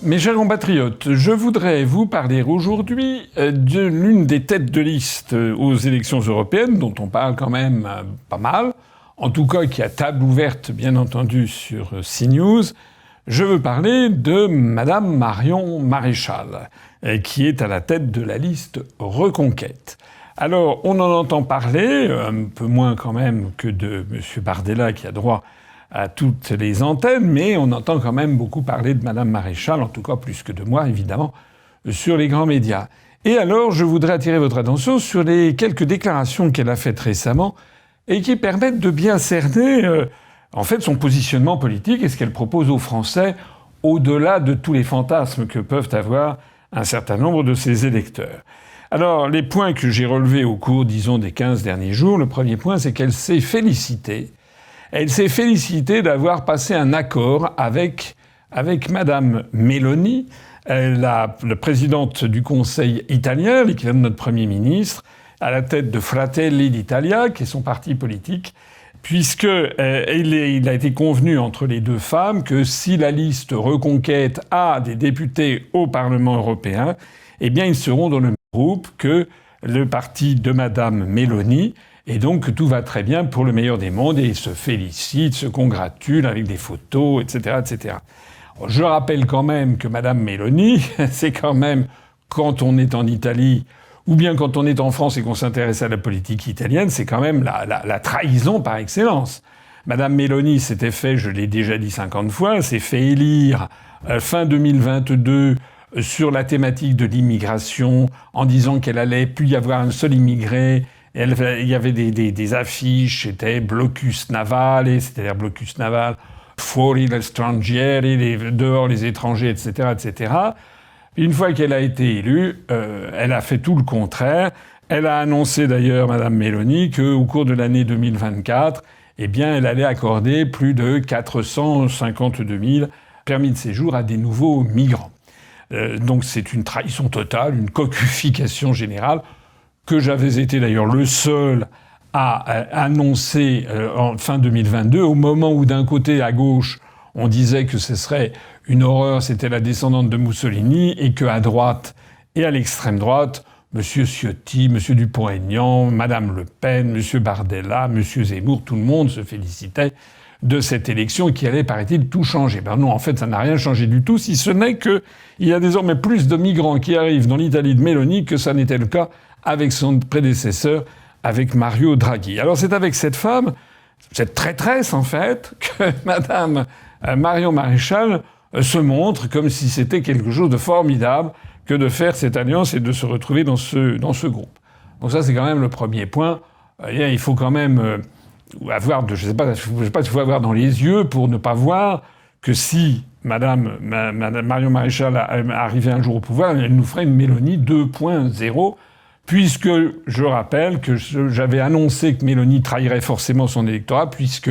Mes chers compatriotes, je voudrais vous parler aujourd'hui de l'une des têtes de liste aux élections européennes, dont on parle quand même pas mal, en tout cas qui a table ouverte bien entendu sur CNews. Je veux parler de Madame Marion Maréchal, qui est à la tête de la liste Reconquête. Alors, on en entend parler, un peu moins quand même que de M. Bardella qui a droit à toutes les antennes, mais on entend quand même beaucoup parler de Madame Maréchal, en tout cas plus que de moi, évidemment, sur les grands médias. Et alors, je voudrais attirer votre attention sur les quelques déclarations qu'elle a faites récemment et qui permettent de bien cerner, en fait, son positionnement politique et ce qu'elle propose aux Français, au-delà de tous les fantasmes que peuvent avoir un certain nombre de ses électeurs. Alors, les points que j'ai relevés au cours, disons, des 15 derniers jours, le premier point, c'est qu'elle s'est félicitée. Elle s'est félicitée d'avoir passé un accord avec Madame Meloni, la présidente du Conseil italien, l'équivalent de notre Premier ministre, à la tête de Fratelli d'Italia, qui est son parti politique, puisque il a été convenu entre les deux femmes que si la liste Reconquête a des députés au Parlement européen, eh bien ils seront dans le même groupe que le parti de Madame Meloni. Et donc tout va très bien pour le meilleur des mondes et ils se félicitent, se congratulent avec des photos, etc., etc. Je rappelle quand même que Madame Meloni, c'est quand même quand on est en Italie ou bien quand on est en France et qu'on s'intéresse à la politique italienne, c'est quand même la trahison par excellence. Madame Meloni s'était fait, je l'ai déjà dit 50 fois, s'est fait élire fin 2022 sur la thématique de l'immigration en disant qu'elle allait plus y avoir un seul immigré. Il y avait des affiches, c'était blocus navale, c'est-à-dire blocus naval, fuori gli stranieri, dehors les étrangers, etc., etc. Une fois qu'elle a été élue, elle a fait tout le contraire. Elle a annoncé d'ailleurs, Madame Meloni, qu'au cours de l'année 2024, eh bien, elle allait accorder plus de 452 000 permis de séjour à des nouveaux migrants. Donc c'est une trahison totale, une cocufication générale, que j'avais été d'ailleurs le seul à annoncer en fin 2022, au moment où d'un côté, à gauche, on disait que ce serait une horreur, c'était la descendante de Mussolini, et qu'à droite et à l'extrême droite, M. Ciotti, M. Dupont-Aignan, Mme Le Pen, M. Bardella, M. Zemmour, tout le monde se félicitait de cette élection qui allait, paraît-il, tout changer. Ben non, en fait, ça n'a rien changé du tout, si ce n'est qu'il y a désormais plus de migrants qui arrivent dans l'Italie de Meloni que ça n'était le cas avec son prédécesseur, avec Mario Draghi. Alors c'est avec cette femme, cette traîtresse en fait, que Madame Marion Maréchal se montre comme si c'était quelque chose de formidable que de faire cette alliance et de se retrouver dans ce groupe. Donc ça c'est quand même le premier point. Il faut quand même avoir, je sais pas s'il faut avoir dans les yeux pour ne pas voir que si Madame Marion Maréchal arrivait un jour au pouvoir, elle nous ferait une Meloni 2.0, puisque je rappelle que j'avais annoncé que Meloni trahirait forcément son électorat, puisque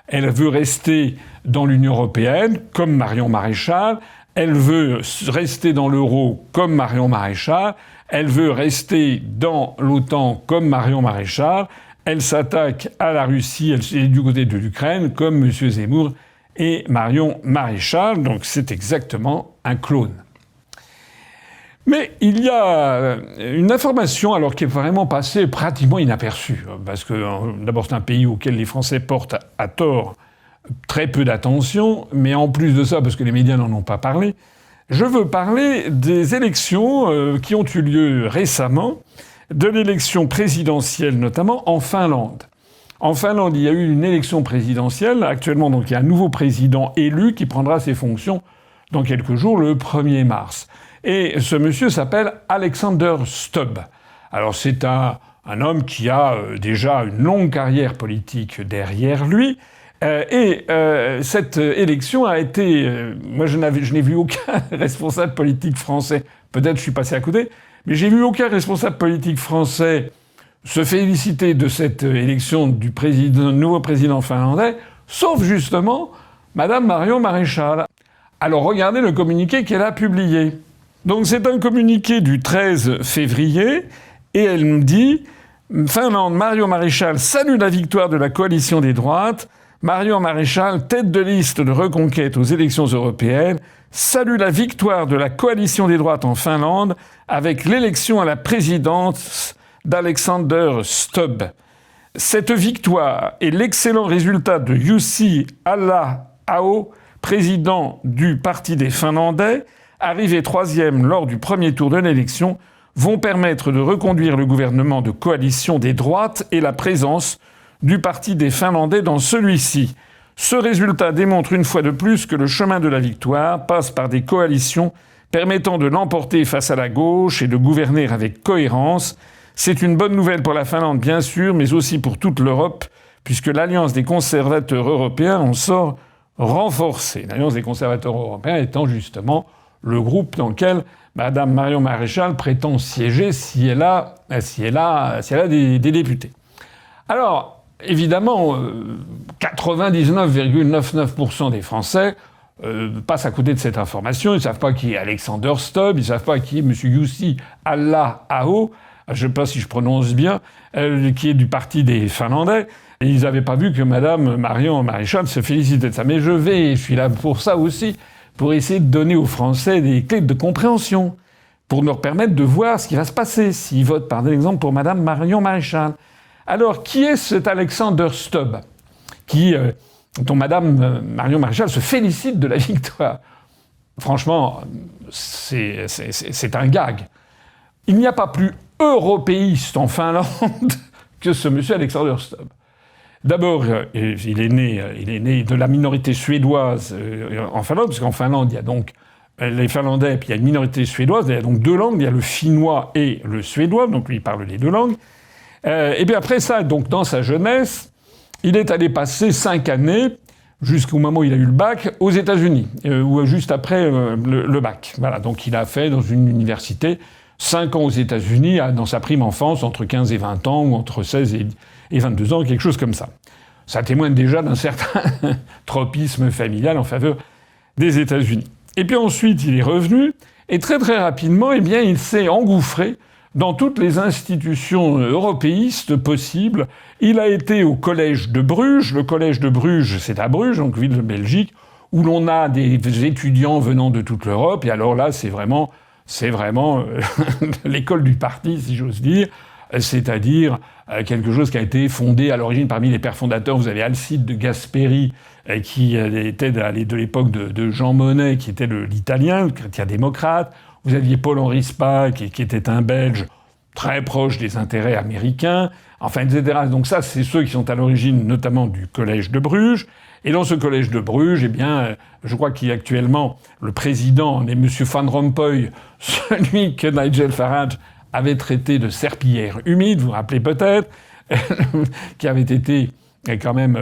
elle veut rester dans l'Union européenne comme Marion Maréchal, elle veut rester dans l'euro comme Marion Maréchal, elle veut rester dans l'OTAN comme Marion Maréchal, elle s'attaque à la Russie, elle est du côté de l'Ukraine comme M. Zemmour et Marion Maréchal, donc c'est exactement un clone. Mais il y a une information alors qui est vraiment passée pratiquement inaperçue, parce que d'abord c'est un pays auquel les Français portent à tort très peu d'attention, mais en plus de ça, parce que les médias n'en ont pas parlé, je veux parler des élections qui ont eu lieu récemment, de l'élection présidentielle notamment en Finlande. En Finlande, il y a eu une élection présidentielle. Actuellement, donc, il y a un nouveau président élu qui prendra ses fonctions dans quelques jours, le 1er mars. Et ce monsieur s'appelle Alexander Stubb. Alors c'est un homme qui a déjà une longue carrière politique derrière lui. Cette élection a été... moi je n'ai vu aucun responsable politique français, peut-être je suis passé à côté, mais j'ai vu aucun responsable politique français se féliciter de cette élection du nouveau président finlandais, sauf justement Madame Marion Maréchal. Alors regardez le communiqué qu'elle a publié. Donc c'est un communiqué du 13 février, et elle me dit « Finlande, Marion Maréchal salue la victoire de la coalition des droites. Marion Maréchal, tête de liste de Reconquête aux élections européennes, salue la victoire de la coalition des droites en Finlande avec l'élection à la présidence d'Alexander Stubb. Cette victoire et l'excellent résultat de Jussi Halla-aho, président du Parti des Finlandais, arrivé troisième lors du premier tour de l'élection, vont permettre de reconduire le gouvernement de coalition des droites et la présence du Parti des Finlandais dans celui-ci. Ce résultat démontre une fois de plus que le chemin de la victoire passe par des coalitions permettant de l'emporter face à la gauche et de gouverner avec cohérence. C'est une bonne nouvelle pour la Finlande, bien sûr, mais aussi pour toute l'Europe, puisque l'Alliance des conservateurs européens en sort renforcée. L'Alliance des conservateurs européens étant justement le groupe dans lequel Mme Marion Maréchal prétend siéger si elle a des députés. Alors, évidemment, 99,99% des Français passent à côté de cette information. Ils ne savent pas qui est Alexander Stubb, ils ne savent pas qui est M. Jussi Halla-aho, je ne sais pas si je prononce bien, qui est du Parti des Finlandais. Et ils n'avaient pas vu que Mme Marion Maréchal se félicitait de ça. Mais je suis là pour ça aussi, pour essayer de donner aux Français des clés de compréhension, pour leur permettre de voir ce qui va se passer s'ils votent par exemple pour Mme Marion Maréchal. Alors, qui est cet Alexander Stubb dont Mme Marion Maréchal se félicite de la victoire? Franchement, c'est un gag. Il n'y a pas plus européiste en Finlande que ce monsieur Alexander Stubb. D'abord, il est né de la minorité suédoise en Finlande, parce qu'en Finlande, il y a donc les Finlandais, puis il y a une minorité suédoise, il y a donc deux langues, il y a le finnois et le suédois, donc lui il parle les deux langues. Et puis après ça, donc dans sa jeunesse, il est allé passer 5 années, jusqu'au moment où il a eu le bac, aux États-Unis, ou juste après le bac. Voilà, donc il a fait dans une université 5 ans aux États-Unis, dans sa prime enfance, entre 15 et 20 ans, ou entre 16 et 22 ans, quelque chose comme ça. Ça témoigne déjà d'un certain tropisme familial en faveur des États-Unis. Et puis ensuite, il est revenu, et très très rapidement, eh bien, il s'est engouffré dans toutes les institutions européistes possibles. Il a été au Collège de Bruges. Le Collège de Bruges, c'est à Bruges, donc ville de Belgique, où l'on a des étudiants venant de toute l'Europe. Et alors là, c'est vraiment l'école du parti, si j'ose dire. C'est-à-dire quelque chose qui a été fondé à l'origine parmi les pères fondateurs. Vous avez Alcide de Gasperi, qui était de l'époque de Jean Monnet, qui était l'italien, le chrétien-démocrate. Vous aviez Paul-Henri Spaak, qui était un Belge très proche des intérêts américains, enfin, etc. Donc ça, c'est ceux qui sont à l'origine notamment du Collège de Bruges. Et dans ce Collège de Bruges, eh bien, je crois qu'actuellement, le président est M. Van Rompuy, celui que Nigel Farage avait traité de serpillière humide, vous vous rappelez peut-être, qui avait été quand même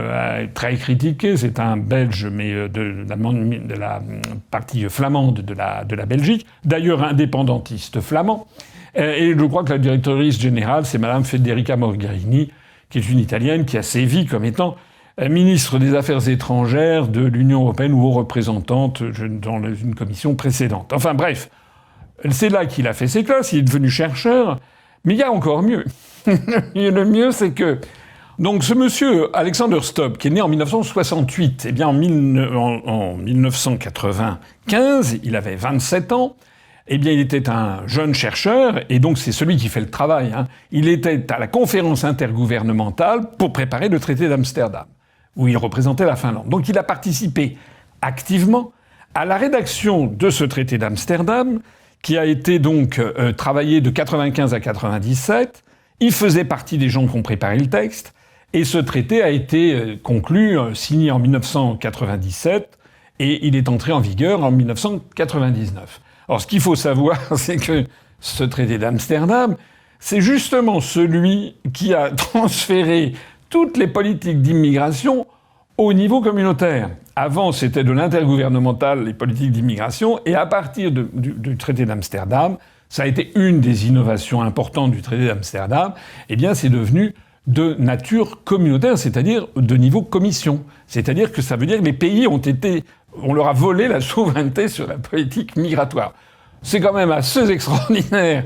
très critiqué. C'est un Belge, mais de la partie flamande de la Belgique, d'ailleurs indépendantiste flamand. Et je crois que la directrice générale, c'est Madame Federica Mogherini, qui est une Italienne qui a sévi comme étant ministre des Affaires étrangères de l'Union européenne ou représentante dans une commission précédente. Enfin bref, c'est là qu'il a fait ses classes, il est devenu chercheur, mais il y a encore mieux. Le mieux, c'est que donc ce monsieur Alexander Stubb, qui est né en 1968, eh bien en 1995, il avait 27 ans, eh bien il était un jeune chercheur, et donc c'est celui qui fait le travail. Il était à la conférence intergouvernementale pour préparer le traité d'Amsterdam, où il représentait la Finlande. Donc il a participé activement à la rédaction de ce traité d'Amsterdam, qui a été donc travaillé de 95 à 97. Il faisait partie des gens qui ont préparé le texte. Et ce traité a été conclu, signé en 1997, et il est entré en vigueur en 1999. Alors ce qu'il faut savoir, c'est que ce traité d'Amsterdam, c'est justement celui qui a transféré toutes les politiques d'immigration au niveau communautaire. Avant, c'était de l'intergouvernemental, les politiques d'immigration, et à partir du traité d'Amsterdam, ça a été une des innovations importantes du traité d'Amsterdam, eh bien c'est devenu de nature communautaire, c'est-à-dire de niveau commission. C'est-à-dire que ça veut dire que les pays on leur a volé la souveraineté sur la politique migratoire. C'est quand même assez extraordinaire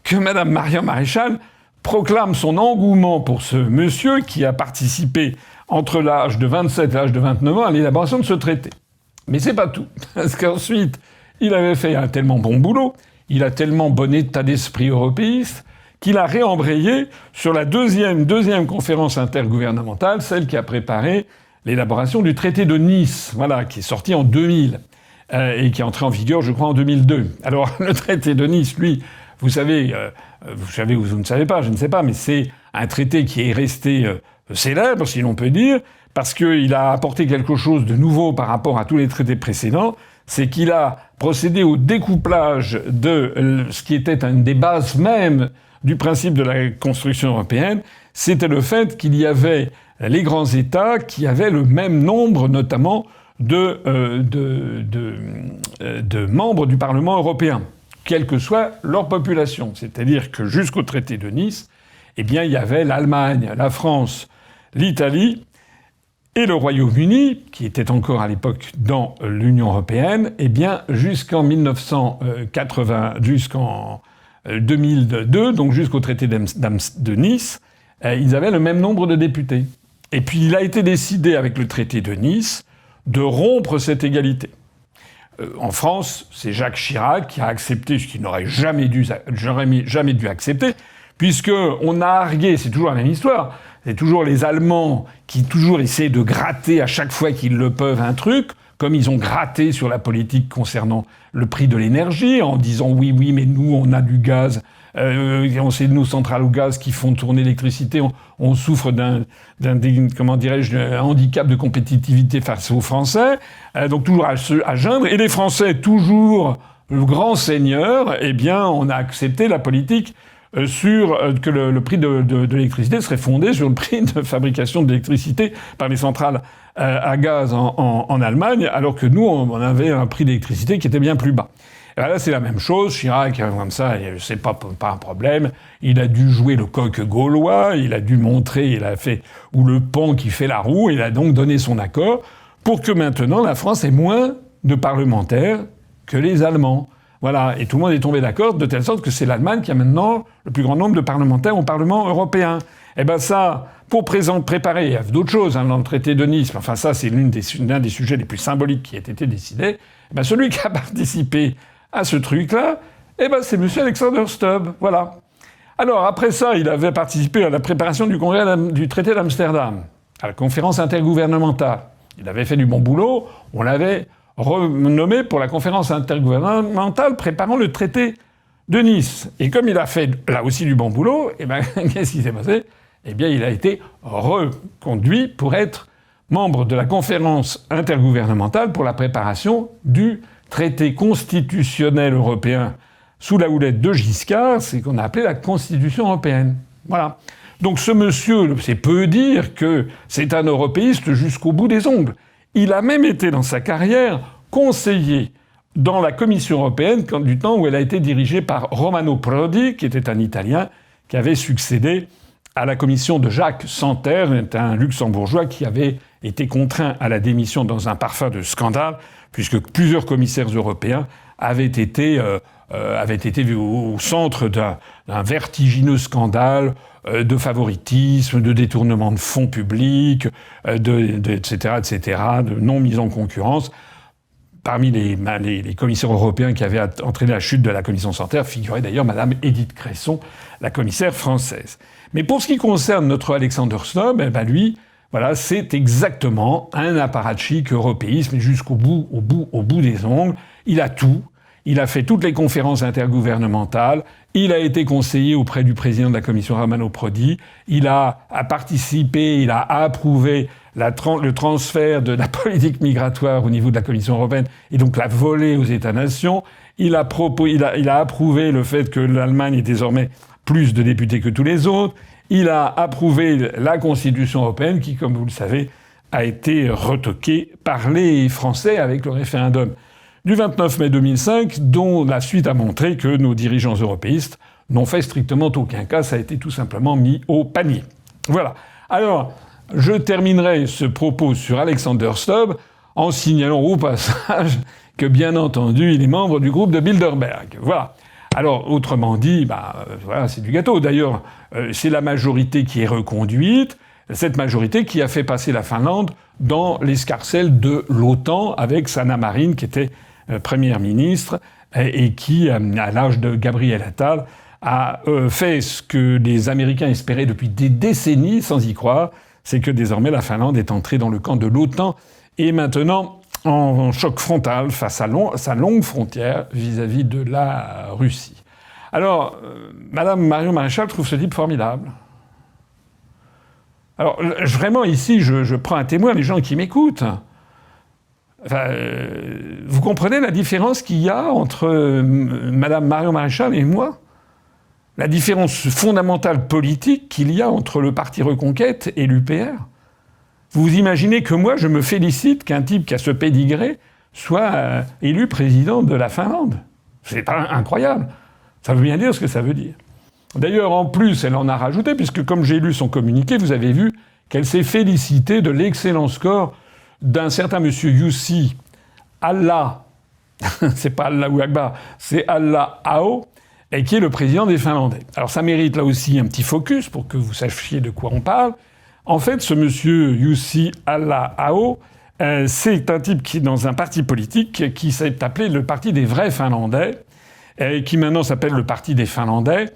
que Mme Marion Maréchal proclame son engouement pour ce monsieur qui a participé entre l'âge de 27 et l'âge de 29 ans à l'élaboration de ce traité. Mais c'est pas tout. Parce qu'ensuite, il avait fait un tellement bon boulot, il a tellement bon état d'esprit européiste, qu'il a réembrayé sur la deuxième conférence intergouvernementale, celle qui a préparé l'élaboration du traité de Nice, voilà, qui est sorti en 2000 et qui est entré en vigueur, je crois, en 2002. Alors, le traité de Nice, lui, vous savez ou vous ne savez pas, je ne sais pas, mais c'est un traité qui est resté célèbre, si l'on peut dire, parce qu'il a apporté quelque chose de nouveau par rapport à tous les traités précédents, c'est qu'il a procédé au découplage de ce qui était une des bases même du principe de la construction européenne, c'était le fait qu'il y avait les grands États qui avaient le même nombre, notamment, de membres du Parlement européen, quelle que soit leur population. C'est-à-dire que jusqu'au traité de Nice, eh bien, il y avait l'Allemagne, la France, l'Italie et le Royaume-Uni, qui était encore à l'époque dans l'Union européenne, eh bien, jusqu'en 2002, donc jusqu'au traité de Nice, ils avaient le même nombre de députés. Et puis il a été décidé avec le traité de Nice de rompre cette égalité. En France, c'est Jacques Chirac qui a accepté ce qu'il n'aurait jamais dû accepter, puisqu'on a argué, c'est toujours la même histoire, c'est toujours les Allemands qui toujours essaient de gratter à chaque fois qu'ils le peuvent un truc, comme ils ont gratté sur la politique concernant le prix de l'énergie, en disant oui, mais nous, on a du gaz, c'est nos centrales au gaz qui font tourner l'électricité, on souffre d'un handicap de compétitivité face aux Français, donc toujours à geindre. Et les Français, toujours le grand seigneur, eh bien, on a accepté la politique que le prix de l'électricité serait fondé sur le prix de fabrication de l'électricité par les centrales à gaz en Allemagne, alors que nous, on avait un prix d'électricité qui était bien plus bas. Et là, c'est la même chose. Chirac, comme ça, c'est pas un problème. Il a dû jouer le coq gaulois, il a dû montrer, ou le pan qui fait la roue, il a donc donné son accord pour que maintenant la France ait moins de parlementaires que les Allemands. Voilà. Et tout le monde est tombé d'accord de telle sorte que c'est l'Allemagne qui a maintenant le plus grand nombre de parlementaires au Parlement européen. Eh ben ça, pour préparer, il y a d'autres choses dans le traité de Nice, enfin ça c'est l'un des sujets les plus symboliques qui a été décidé, eh ben celui qui a participé à ce truc-là, eh ben c'est M. Alexander Stubb, voilà. Alors après ça, il avait participé à la préparation du congrès du traité d'Amsterdam, à la conférence intergouvernementale. Il avait fait du bon boulot, on l'avait renommé pour la conférence intergouvernementale préparant le traité de Nice. Et comme il a fait là aussi du bon boulot, eh ben qu'est-ce qui s'est passé ? Eh bien, il a été reconduit pour être membre de la conférence intergouvernementale pour la préparation du traité constitutionnel européen sous la houlette de Giscard, c'est qu'on a appelé la Constitution européenne. Voilà. Donc ce monsieur, c'est peu dire que c'est un européiste jusqu'au bout des ongles. Il a même été dans sa carrière conseiller dans la Commission européenne du temps où elle a été dirigée par Romano Prodi, qui était un Italien, qui avait succédé à la commission de Jacques Santer, un luxembourgeois qui avait été contraint à la démission dans un parfum de scandale, puisque plusieurs commissaires européens avaient été au centre d'un vertigineux scandale de favoritisme, de détournement de fonds publics, etc., de non mise en concurrence. Parmi les commissaires européens qui avaient entraîné la chute de la commission Santer figurait d'ailleurs Madame Édith Cresson, la commissaire française. Mais pour ce qui concerne notre Alexander Stubb, eh ben lui, voilà, c'est exactement un apparatchik européisme jusqu'au bout, au bout des ongles. Il a tout. Il a fait toutes les conférences intergouvernementales. Il a été conseiller auprès du président de la commission Romano Prodi. Il a participé, il a approuvé le transfert de la politique migratoire au niveau de la Commission européenne et donc la volée aux États-nations. Il a approuvé le fait que l'Allemagne ait désormais plus de députés que tous les autres. Il a approuvé la Constitution européenne qui, comme vous le savez, a été retoquée par les Français avec le référendum du 29 mai 2005, dont la suite a montré que nos dirigeants européistes n'ont fait strictement aucun cas. Ça a été tout simplement mis au panier. Voilà. Alors, je terminerai ce propos sur Alexander Stubb en signalant au passage que, bien entendu, il est membre du groupe de Bilderberg. Voilà. Alors, autrement dit, voilà, c'est du gâteau. D'ailleurs, c'est la majorité qui est reconduite. Cette majorité qui a fait passer la Finlande dans l'escarcelle de l'OTAN avec Sanna Marin, qui était première ministre, et qui, à l'âge de Gabriel Attal, a fait ce que les Américains espéraient depuis des décennies, sans y croire, c'est que désormais la Finlande est entrée dans le camp de l'OTAN et maintenant en choc frontal face à sa longue frontière vis-à-vis de la Russie. Alors, Madame Marion Maréchal trouve ce type formidable. Alors, vraiment, ici, je prends un témoin, les gens qui m'écoutent. Enfin, vous comprenez la différence qu'il y a entre Madame Marion Maréchal et moi ? La différence fondamentale politique qu'il y a entre le Parti Reconquête et l'UPR. Vous imaginez que moi, je me félicite qu'un type qui a ce pédigré soit élu président de la Finlande. C'est pas incroyable. Ça veut bien dire ce que ça veut dire. D'ailleurs, en plus, elle en a rajouté, puisque comme j'ai lu son communiqué, vous avez vu qu'elle s'est félicitée de l'excellent score d'un certain monsieur Jussi Halla, c'est pas Allahu Akbar, c'est Halla-aho, et qui est le président des Finlandais. Alors ça mérite là aussi un petit focus pour que vous sachiez de quoi on parle. En fait, ce monsieur Jussi Halla-aho, c'est un type qui est dans un parti politique qui s'est appelé le Parti des vrais Finlandais, qui maintenant s'appelle le Parti des Finlandais,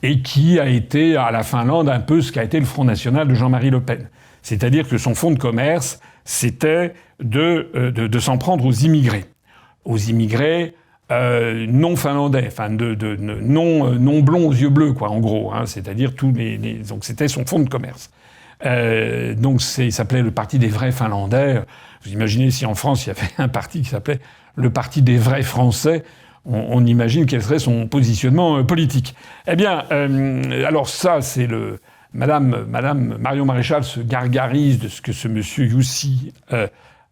et qui a été à la Finlande un peu ce qu'a été le Front National de Jean-Marie Le Pen. C'est-à-dire que son fonds de commerce, c'était de s'en prendre aux immigrés. Aux immigrés non finlandais, enfin non blonds aux yeux bleus, quoi, en gros. Hein, c'est-à-dire donc c'était son fonds de commerce. Donc il s'appelait le Parti des vrais Finlandais. Vous imaginez si en France il y avait un parti qui s'appelait le Parti des vrais Français, on imagine quel serait son positionnement politique. Eh bien, alors ça, c'est le... Madame Marion Maréchal se gargarise de ce que ce monsieur Jussi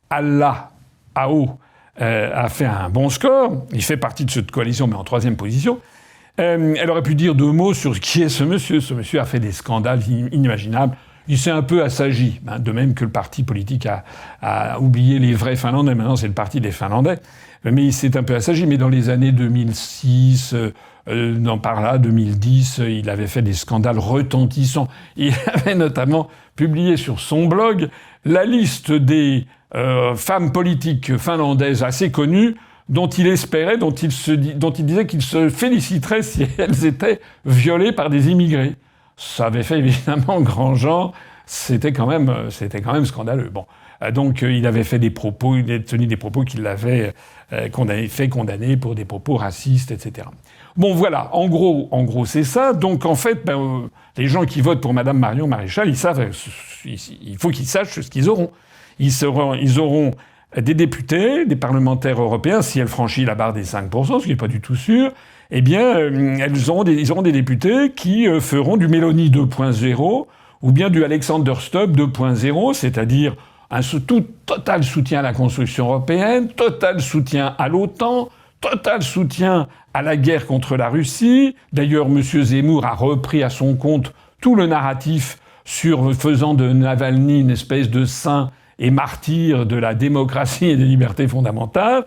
Halla-aho a fait un bon score. Il fait partie de cette coalition, mais en 3e position. Elle aurait pu dire 2 mots sur qui est ce monsieur. Ce monsieur a fait des scandales inimaginables. Il s'est un peu assagi, hein, de même que le parti politique a oublié les vrais Finlandais. Maintenant, c'est le parti des Finlandais. Mais il s'est un peu assagi. Mais dans les années 2006... par là, 2010, il avait fait des scandales retentissants. Il avait notamment publié sur son blog la liste des femmes politiques finlandaises assez connues dont il espérait, dont il disait qu'il se féliciterait si elles étaient violées par des immigrés. Ça avait fait évidemment grand genre. C'était quand même scandaleux. Bon. Donc, il avait fait des propos, il a tenu des propos qui l'avaient fait condamner pour des propos racistes, etc. Bon, voilà. En gros, c'est ça. Donc, en fait, les gens qui votent pour Madame Marion Maréchal, ils savent, il faut qu'ils sachent ce qu'ils auront. Ils auront des députés, des parlementaires européens, si elle franchit la barre des 5%, ce qui n'est pas du tout sûr. Eh bien, ils auront des députés qui feront du Mélanie 2.0 ou bien du Alexander Stubb 2.0, c'est-à-dire un total soutien à la construction européenne, total soutien à l'OTAN, total soutien à la guerre contre la Russie. D'ailleurs, M. Zemmour a repris à son compte tout le narratif sur faisant de Navalny une espèce de saint et martyr de la démocratie et des libertés fondamentales.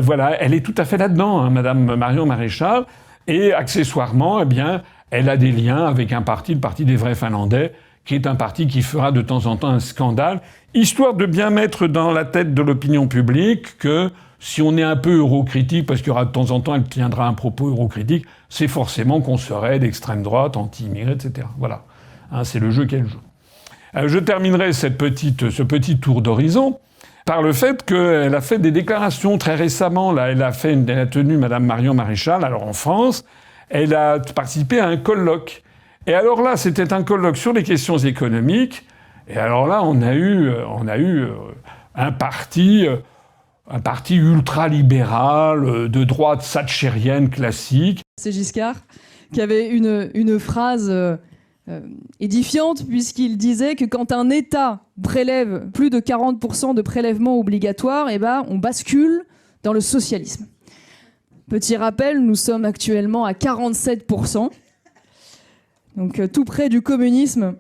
Voilà, elle est tout à fait là-dedans, hein, Madame Marion Maréchal. Et accessoirement, eh bien, elle a des liens avec un parti, le Parti des vrais Finlandais, qui est un parti qui fera de temps en temps un scandale, histoire de bien mettre dans la tête de l'opinion publique que si on est un peu eurocritique, parce qu'il y aura de temps en temps, elle tiendra un propos eurocritique, c'est forcément qu'on serait d'extrême droite, anti-immigré, etc. Voilà. Hein, c'est le jeu qu'elle joue. Je terminerai ce petit tour d'horizon par le fait qu'elle a fait des déclarations très récemment. Là, elle a tenu Madame Marion Maréchal, alors en France, elle a participé à un colloque. Et alors là, c'était un colloque sur les questions économiques. Et alors là, on a eu un parti ultra-libéral, de droite thatchérienne classique. C'est Giscard qui avait une phrase édifiante, puisqu'il disait que quand un État prélève plus de 40% de prélèvements obligatoires, eh ben, on bascule dans le socialisme. Petit rappel, nous sommes actuellement à 47%. Donc tout près du communisme.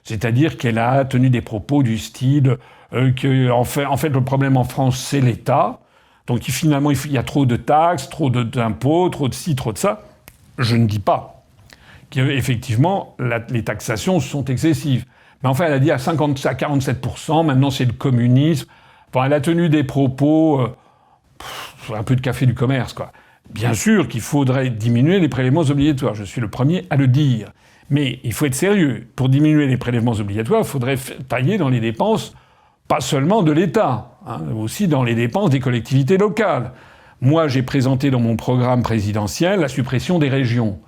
C'est-à-dire qu'elle a tenu des propos du style que en fait le problème en France c'est l'État. Donc finalement il y a trop de taxes, trop d'impôts, trop de ci, trop de ça. Je ne dis pas qu'effectivement, les taxations sont excessives. Mais enfin, elle a dit à 47%, maintenant c'est le communisme. Enfin, elle a tenu des propos, un peu de café du commerce, quoi. Bien sûr qu'il faudrait diminuer les prélèvements obligatoires, je suis le premier à le dire. Mais il faut être sérieux. Pour diminuer les prélèvements obligatoires, il faudrait tailler dans les dépenses, pas seulement de l'État, aussi dans les dépenses des collectivités locales. Moi, j'ai présenté dans mon programme présidentiel la suppression des régions.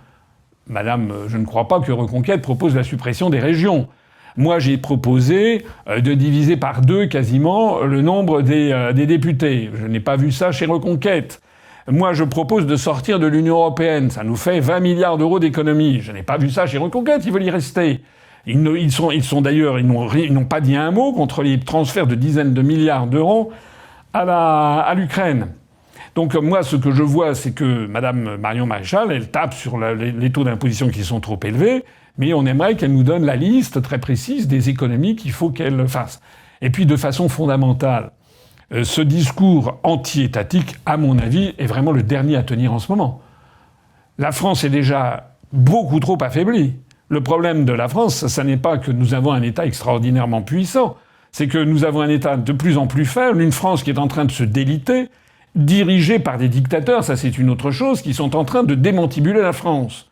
Madame, je ne crois pas que Reconquête propose la suppression des régions. Moi, j'ai proposé de diviser par 2 quasiment le nombre des députés. Je n'ai pas vu ça chez Reconquête. Moi, je propose de sortir de l'Union européenne. Ça nous fait 20 milliards d'euros d'économies. Je n'ai pas vu ça chez Reconquête. Ils veulent y rester. Ils sont d'ailleurs, ils n'ont pas dit un mot contre les transferts de dizaines de milliards d'euros à l'Ukraine. Donc moi, ce que je vois, c'est que Madame Marion Maréchal, elle tape sur les taux d'imposition qui sont trop élevés, mais on aimerait qu'elle nous donne la liste très précise des économies qu'il faut qu'elle fasse. Et puis, de façon fondamentale, ce discours anti-étatique, à mon avis, est vraiment le dernier à tenir en ce moment. La France est déjà beaucoup trop affaiblie. Le problème de la France, ça n'est pas que nous avons un État extraordinairement puissant, c'est que nous avons un État de plus en plus faible, une France qui est en train de se déliter, dirigée par des dictateurs, ça c'est une autre chose, qui sont en train de démantibuler la France.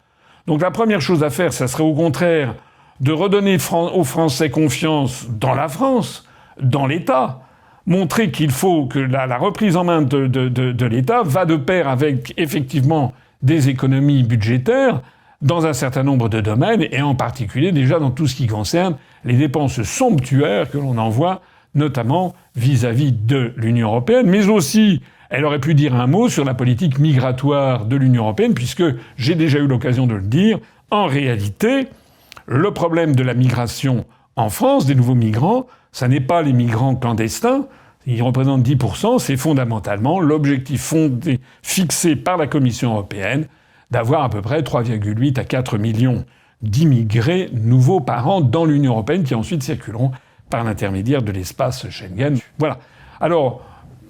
Donc la première chose à faire, ça serait au contraire de redonner aux Français confiance dans la France, dans l'État, montrer qu'il faut que la reprise en main de l'État va de pair avec effectivement des économies budgétaires dans un certain nombre de domaines, et en particulier déjà dans tout ce qui concerne les dépenses somptuaires que l'on envoie, notamment vis-à-vis de l'Union européenne, mais aussi, elle aurait pu dire un mot sur la politique migratoire de l'Union européenne, puisque j'ai déjà eu l'occasion de le dire, en réalité, le problème de la migration en France, des nouveaux migrants, ça n'est pas les migrants clandestins, ils représentent 10%, c'est fondamentalement l'objectif fixé par la Commission européenne d'avoir à peu près 3,8 à 4 millions d'immigrés nouveaux par an dans l'Union européenne qui ensuite circuleront par l'intermédiaire de l'espace Schengen. Voilà. Alors,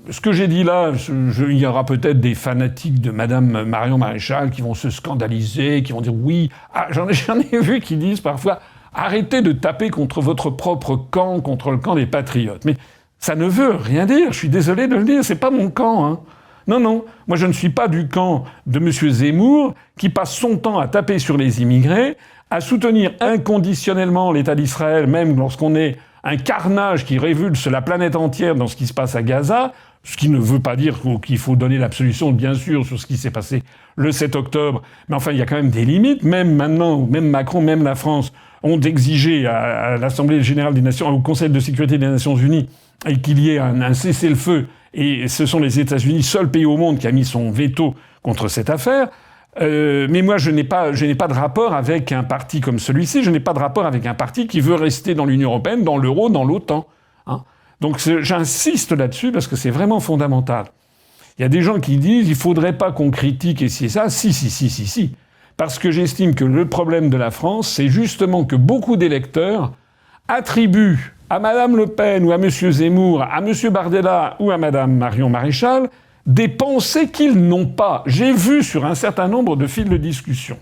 ce que j'ai dit là, il y aura peut-être des fanatiques de Madame Marion Maréchal qui vont se scandaliser, qui vont dire oui. Ah, j'en ai vu qui disent parfois arrêtez de taper contre votre propre camp, contre le camp des patriotes. Mais ça ne veut rien dire. Je suis désolé de le dire. C'est pas mon camp, hein. Non, non. Moi, je ne suis pas du camp de M. Zemmour, qui passe son temps à taper sur les immigrés, à soutenir inconditionnellement l'État d'Israël, même lorsqu'on est un carnage qui révulse la planète entière dans ce qui se passe à Gaza, ce qui ne veut pas dire qu'il faut donner l'absolution, bien sûr, sur ce qui s'est passé le 7 octobre. Mais enfin, il y a quand même des limites. Même maintenant, même Macron, même la France ont exigé à l'Assemblée générale des Nations, au Conseil de sécurité des Nations Unies, et qu'il y ait un cessez-le-feu. Et ce sont les États-Unis, seul pays au monde qui a mis son veto contre cette affaire. Mais moi, je n'ai pas de rapport avec un parti comme celui-ci. Je n'ai pas de rapport avec un parti qui veut rester dans l'Union européenne, dans l'euro, dans l'OTAN. Hein. Donc j'insiste là-dessus parce que c'est vraiment fondamental. Il y a des gens qui disent il faudrait pas qu'on critique et si ça. Si. Parce que j'estime que le problème de la France, c'est justement que beaucoup d'électeurs attribuent à Madame Le Pen ou à Monsieur Zemmour, à Monsieur Bardella ou à Madame Marion Maréchal des pensées qu'ils n'ont pas. J'ai vu sur un certain nombre de fils de discussion,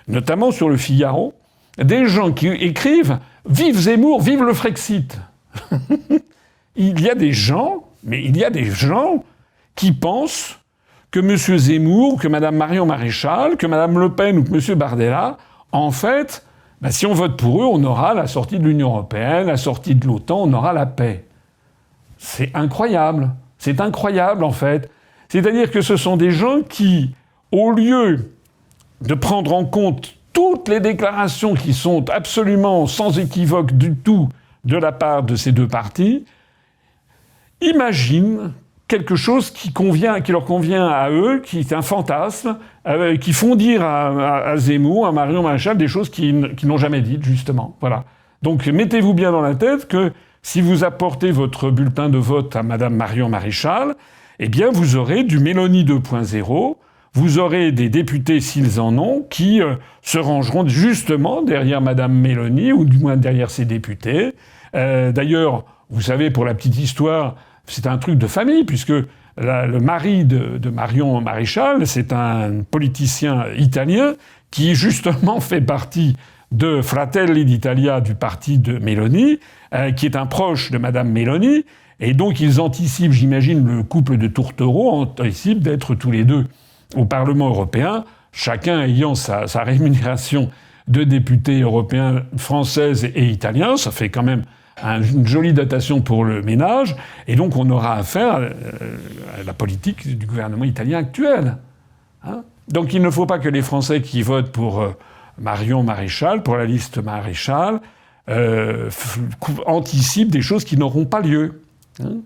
notamment sur le Figaro, des gens qui écrivent « Vive Zemmour, vive le Frexit !» Il y a des gens qui pensent que M. Zemmour, que Mme Marion Maréchal, que Mme Le Pen ou que M. Bardella, en fait, si on vote pour eux, on aura la sortie de l'Union européenne, la sortie de l'OTAN, on aura la paix. C'est incroyable. C'est incroyable, en fait. C'est-à-dire que ce sont des gens qui, au lieu de prendre en compte toutes les déclarations qui sont absolument sans équivoque du tout de la part de ces deux partis, imaginent quelque chose qui leur convient à eux, qui est un fantasme, qui font dire à Zemmour, à Marion Maréchal, des choses qu'ils n'ont jamais dites, justement. Voilà. Donc mettez-vous bien dans la tête que si vous apportez votre bulletin de vote à Madame Marion Maréchal, eh bien vous aurez du Mélanie 2.0, vous aurez des députés, s'ils en ont, qui se rangeront justement derrière Madame Mélanie, ou du moins derrière ses députés. D'ailleurs, vous savez, pour la petite histoire, c'est un truc de famille, puisque le mari de Marion Maréchal, c'est un politicien italien qui, justement, fait partie de Fratelli d'Italia, du parti de Meloni, qui est un proche de Madame Meloni. Et donc, ils anticipent, j'imagine, le couple de tourtereaux anticipe d'être tous les deux au Parlement européen, chacun ayant sa rémunération de députés européens, françaises et italiens. Ça fait quand même une jolie dotation pour le ménage. Et donc, on aura affaire à la politique du gouvernement italien actuel. Hein ? Donc, il ne faut pas que les Français qui votent pour Marion Maréchal, pour la liste Maréchal, anticipent des choses qui n'auront pas lieu. Hein ?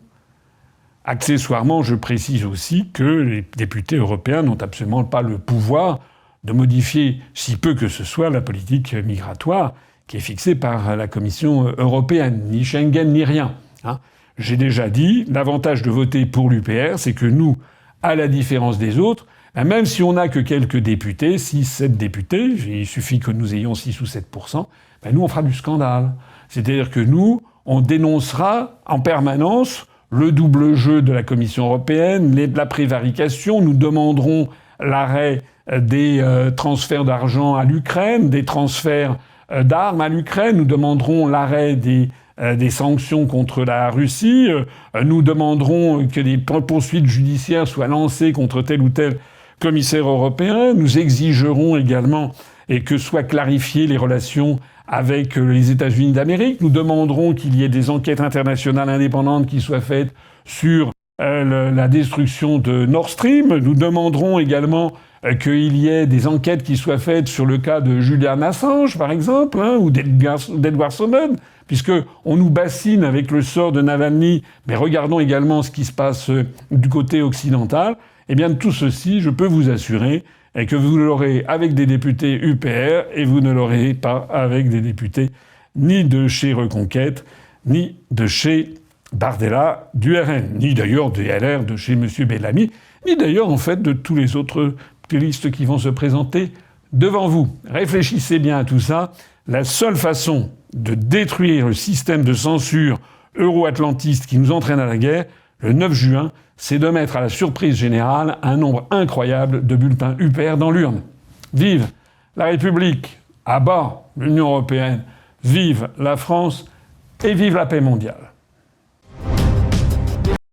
Accessoirement, je précise aussi que les députés européens n'ont absolument pas le pouvoir de modifier, si peu que ce soit, la politique migratoire qui est fixée par la Commission européenne, ni Schengen, ni rien. Hein. J'ai déjà dit, l'avantage de voter pour l'UPR, c'est que nous, à la différence des autres, même si on n'a que quelques députés, 6-7 députés, il suffit que nous ayons 6 ou 7%, nous, on fera du scandale. C'est-à-dire que nous, on dénoncera en permanence le double jeu de la Commission européenne, la prévarication. Nous demanderons l'arrêt des transferts d'argent à l'Ukraine, des transferts d'armes à l'Ukraine. Nous demanderons l'arrêt des sanctions contre la Russie. Nous demanderons que des poursuites judiciaires soient lancées contre tel ou tel commissaire européen. Nous exigerons également que soient clarifiées les relations avec les États-Unis d'Amérique. Nous demanderons qu'il y ait des enquêtes internationales indépendantes qui soient faites sur la destruction de Nord Stream. Nous demanderons également qu'il y ait des enquêtes qui soient faites sur le cas de Julian Assange, par exemple, ou d'Edward Snowden, puisqu'on nous bassine avec le sort de Navalny, mais regardons également ce qui se passe du côté occidental. Eh bien, de tout ceci, je peux vous assurer que vous l'aurez avec des députés UPR et vous ne l'aurez pas avec des députés ni de chez Reconquête, ni de chez Bardella du RN, ni d'ailleurs du LR de chez M. Bellamy, ni d'ailleurs en fait de tous les autres listes qui vont se présenter devant vous. Réfléchissez bien à tout ça. La seule façon de détruire le système de censure euro-atlantiste qui nous entraîne à la guerre, le 9 juin, c'est de mettre à la surprise générale un nombre incroyable de bulletins UPR dans l'urne. Vive la République, à bas l'Union européenne, vive la France et vive la paix mondiale.